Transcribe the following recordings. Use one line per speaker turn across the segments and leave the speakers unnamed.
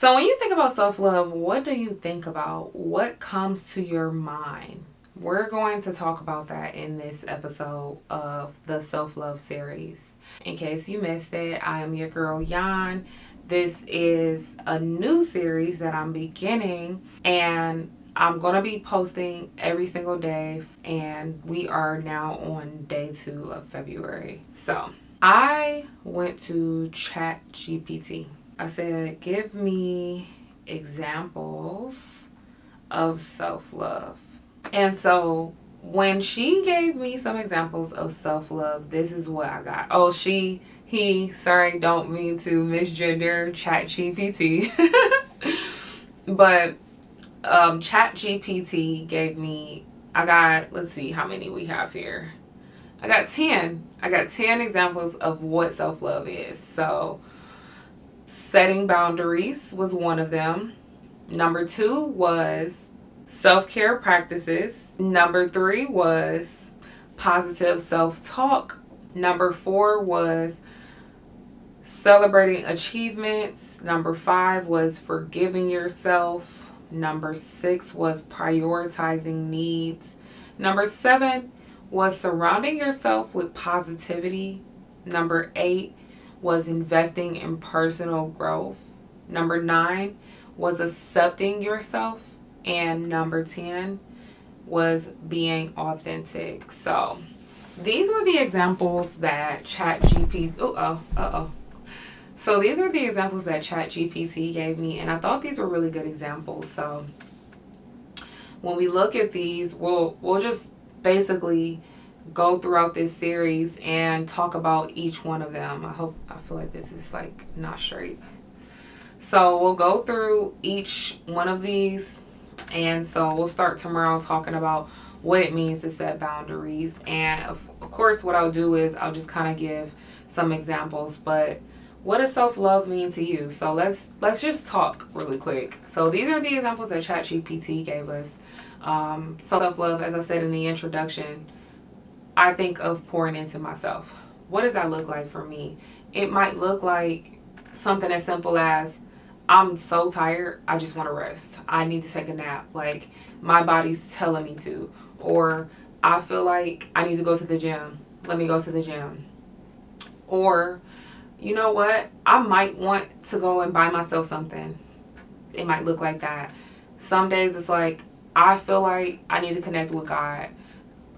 So when you think about self-love, what do you think about? What comes to your mind? We're going to talk about that in this episode of the self-love series. In case you missed it, I am your girl Yan. This is a new series that I'm beginning, and I'm going to be posting every single day, and we are now on day 2 of February. So I went to ChatGPT. I said, give me examples of self love. And so when she gave me some examples of self love, this is what I got. Oh, he, sorry, don't mean to misgender ChatGPT. But ChatGPT gave me, I got, let's see how many we have here. I got 10. I got 10 examples of what self love is. So, setting boundaries was one of them. Number 2 was self-care practices. Number 3 was positive self-talk. Number 4 was celebrating achievements. Number 5 was forgiving yourself. Number 6 was prioritizing needs. Number 7 was surrounding yourself with positivity. Number 8 was investing in personal growth. Number 9 was accepting yourself. And number 10 was being authentic. So these were the examples that ChatGPT. So these are the examples that ChatGPT gave me, and I thought these were really good examples. So when we look at these, we'll just basically go throughout this series and talk about each one of them. I feel like this is like not straight. So we'll go through each one of these, and so we'll start tomorrow talking about what it means to set boundaries. And of course, what I'll do is I'll just kind of give some examples. But what does self-love mean to you? So let's just talk really quick. So these are the examples that ChatGPT gave us. Self-love, as I said in the introduction, I think of pouring into myself. What does that look like for me? It might look like something as simple as, I'm so tired, I just want to rest. I need to take a nap. Like, my body's telling me to. Or I feel like I need to go to the gym. Let me go to the gym. Or, you know what? I might want to go and buy myself something. It might look like that. Some days it's like, I feel like I need to connect with God.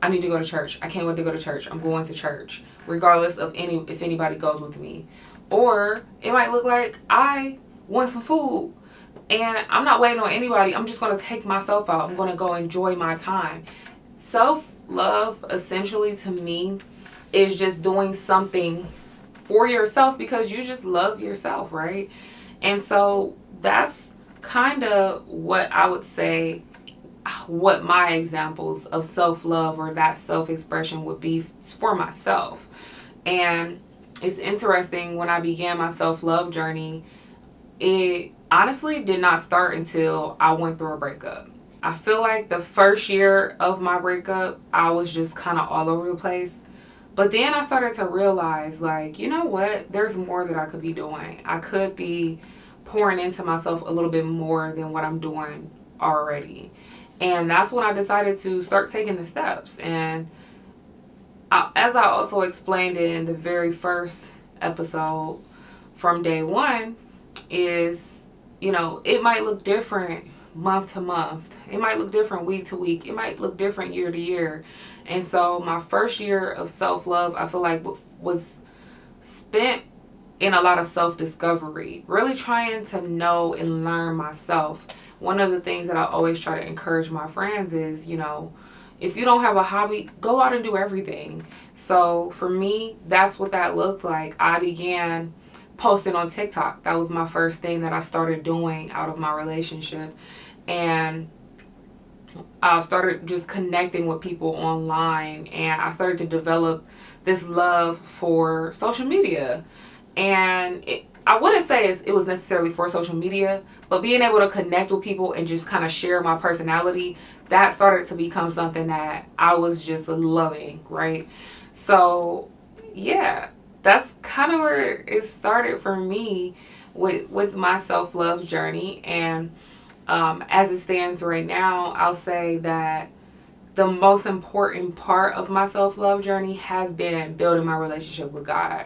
I need to go to church. I can't wait to go to church. I'm going to church, regardless of if anybody goes with me. Or it might look like I want some food and I'm not waiting on anybody. I'm just going to take myself out. I'm going to go enjoy my time. Self-love, essentially, to me, is just doing something for yourself because you just love yourself, right? And so that's kind of what I would say, what my examples of self-love or that self-expression would be for myself. And it's interesting, when I began my self-love journey, it honestly did not start until I went through a breakup. I feel like the first year of my breakup, I was just kind of all over the place. But then I started to realize, like, you know what? There's more that I could be doing. I could be pouring into myself a little bit more than what I'm doing already. And that's when I decided to start taking the steps. And as I also explained in the very first episode from day 1, is, it might look different month to month. It might look different week to week. It might look different year to year. And so my first year of self-love, I feel like, was spent in a lot of self-discovery, really trying to know and learn myself. One of the things that I always try to encourage my friends is, if you don't have a hobby, go out and do everything. So for me, that's what that looked like. I began posting on TikTok. That was my first thing that I started doing out of my relationship. And I started just connecting with people online, and I started to develop this love for social media. And I wouldn't say it was necessarily for social media, but being able to connect with people and just kind of share my personality, that started to become something that I was just loving, right? So, yeah, that's kind of where it started for me. with my self-love journey. And as it stands right now, I'll say that the most important part of my self-love journey has been building my relationship with God.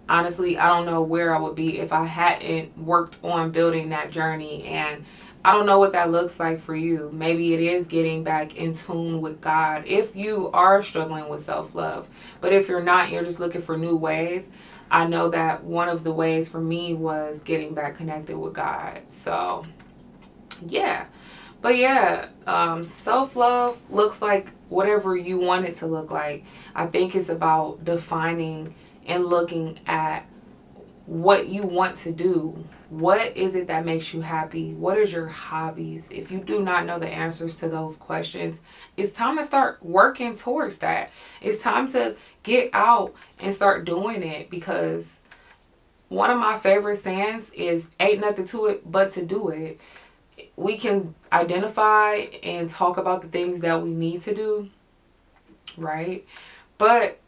Honestly, I don't know where I would be if I hadn't worked on building that journey. And I don't know what that looks like for you. Maybe it is getting back in tune with God if you are struggling with self-love. But if you're not, you're just looking for new ways. I know that one of the ways for me was getting back connected with God. So, yeah. But yeah, self-love looks like whatever you want it to look like. I think it's about defining and looking at what you want to do. What is it that makes you happy? What is your hobbies? If you do not know the answers to those questions, it's time to start working towards that. It's time to get out and start doing it, because one of my favorite sayings is ain't nothing to it but to do it. We can identify and talk about the things that we need to do, right? But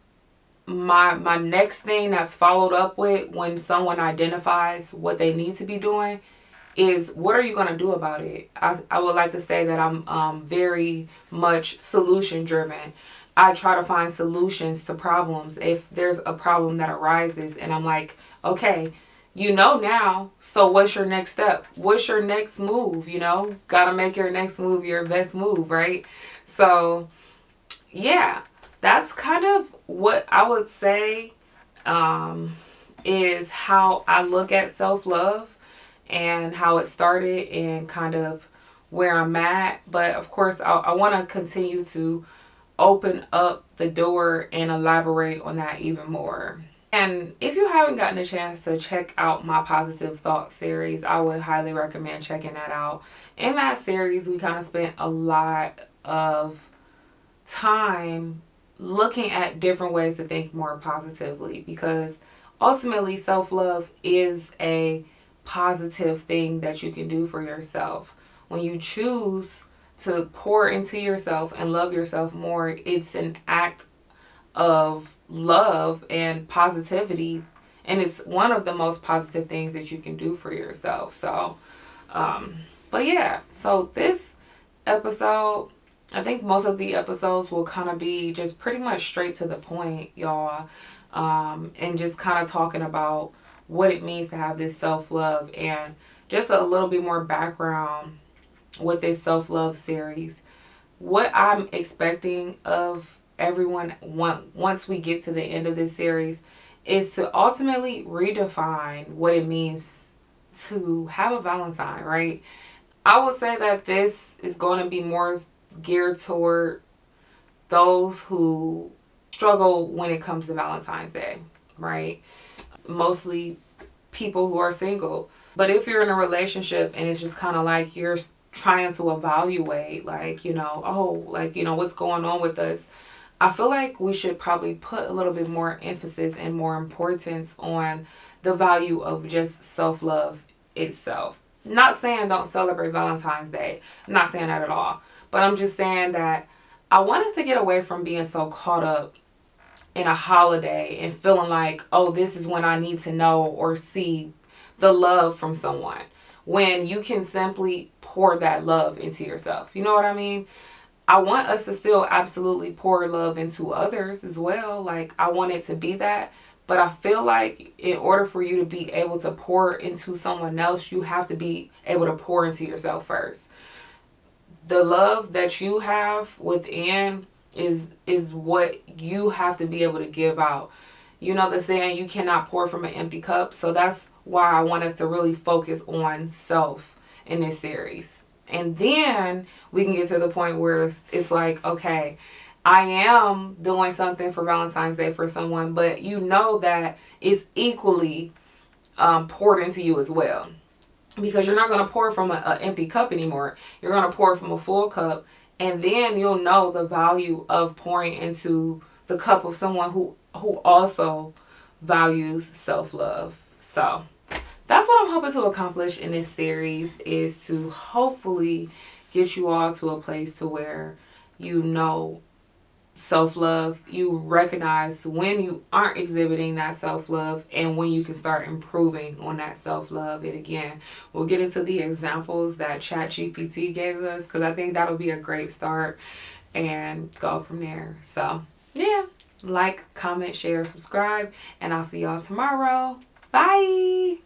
my next thing that's followed up with when someone identifies what they need to be doing is, what are you going to do about it? I would like to say that I'm very much solution driven. I try to find solutions to problems. If there's a problem that arises and I'm like, okay, you know now, so what's your next step? What's your next move? Gotta make your next move your best move, right? So yeah, that's kind of what I would say is how I look at self-love and how it started and kind of where I'm at. But of course, I want to continue to open up the door and elaborate on that even more. And if you haven't gotten a chance to check out my Positive Thought series, I would highly recommend checking that out. In that series, we kind of spent a lot of time looking at different ways to think more positively, because ultimately self-love is a positive thing that you can do for yourself. When you choose to pour into yourself and love yourself more, it's an act of love and positivity, and it's one of the most positive things that you can do for yourself. So but yeah, so this episode, I think most of the episodes will kind of be just pretty much straight to the point, y'all, and just kind of talking about what it means to have this self-love and just a little bit more background with this self-love series. What I'm expecting of everyone once we get to the end of this series is to ultimately redefine what it means to have a Valentine, right? I would say that this is going to be more geared toward those who struggle when it comes to Valentine's Day, right? Mostly people who are single. But if you're in a relationship and it's just kind of like you're trying to evaluate, like, what's going on with us, I feel like we should probably put a little bit more emphasis and more importance on the value of just self-love itself. Not saying don't celebrate Valentine's Day. I'm not saying that at all. But I'm just saying that I want us to get away from being so caught up in a holiday and feeling like, oh, this is when I need to know or see the love from someone, when you can simply pour that love into yourself. You know what I mean? I want us to still absolutely pour love into others as well. Like, I want it to be that. But I feel like in order for you to be able to pour into someone else, you have to be able to pour into yourself first. The love that you have within is what you have to be able to give out. You know the saying, you cannot pour from an empty cup. So that's why I want us to really focus on self in this series. And then we can get to the point where it's like, okay, I am doing something for Valentine's Day for someone, but you know that it's equally poured into you as well. Because you're not going to pour from an empty cup anymore. You're going to pour from a full cup. And then you'll know the value of pouring into the cup of someone who also values self-love. So that's what I'm hoping to accomplish in this series, is to hopefully get you all to a place to where you know self-love. You recognize when you aren't exhibiting that self-love and when you can start improving on that self-love. And again, we'll get into the examples that ChatGPT gave us, because I think that'll be a great start, and go from there. So yeah, like, comment, share, subscribe, and I'll see y'all tomorrow. Bye.